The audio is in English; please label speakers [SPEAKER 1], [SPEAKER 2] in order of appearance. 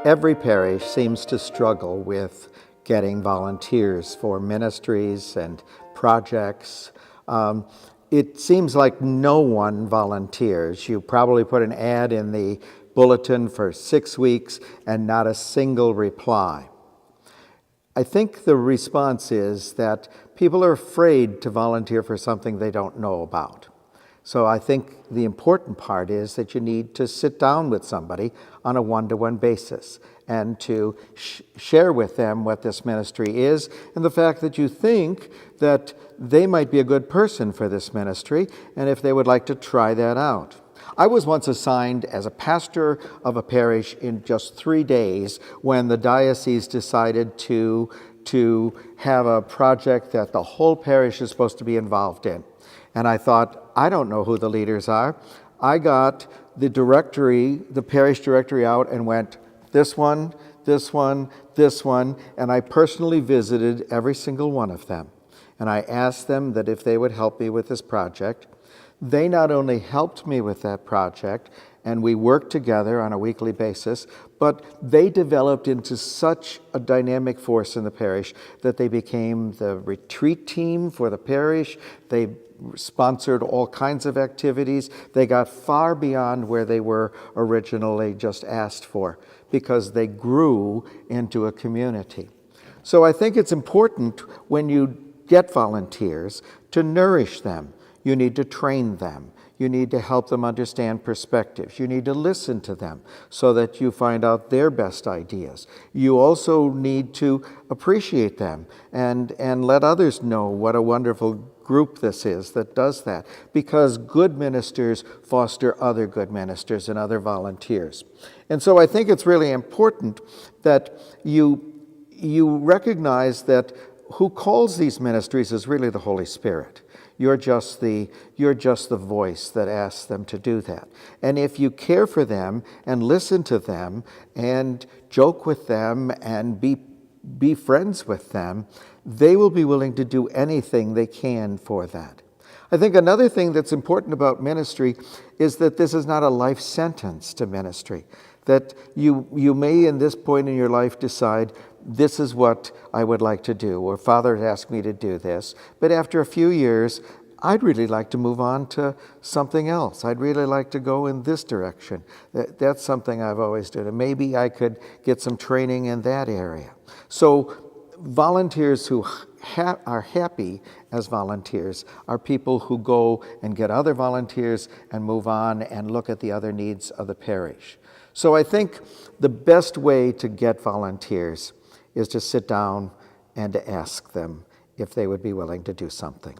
[SPEAKER 1] Every parish seems to struggle with getting volunteers for ministries and projects. It seems like no one volunteers. You probably put an ad in the bulletin for 6 weeks and not a single reply. I think the response is that people are afraid to volunteer for something they don't know about. So I think the important part is that you need to sit down with somebody on a one-to-one basis and to share with them what this ministry is and the fact that you think that they might be a good person for this ministry and if they would like to try that out. I was once assigned as a pastor of a parish in just 3 days when the diocese decided to have a project that the whole parish is supposed to be involved in. And I thought, I don't know who the leaders are. I got the directory, the parish directory out and went, this one, this one, this one, and I personally visited every single one of them. And I asked them that if they would help me with this project. They not only helped me with that project, and we worked together on a weekly basis, but they developed into such a dynamic force in the parish that they became the retreat team for the parish. They sponsored all kinds of activities. They got far beyond where they were originally just asked for because they grew into a community. So I think it's important when you get volunteers to nourish them. You need to train them. You need to help them understand perspectives. You need to listen to them so that you find out their best ideas. You also need to appreciate them and let others know what a wonderful group this is that does that, because good ministers foster other good ministers and other volunteers. And so I think it's really important that you recognize that who calls these ministries is really the Holy Spirit. You're just the voice that asks them to do that. And if you care for them and listen to them and joke with them and be friends with them, they will be willing to do anything they can for that. I think another thing that's important about ministry is that this is not a life sentence to ministry. That you may, in this point in your life, decide, this is what I would like to do, or Father has asked me to do this. But after a few years, I'd really like to move on to something else. I'd really like to go in this direction. That's something I've always done. And maybe I could get some training in that area. So volunteers who are happy as volunteers are people who go and get other volunteers and move on and look at the other needs of the parish. So I think the best way to get volunteers is to sit down and to ask them if they would be willing to do something.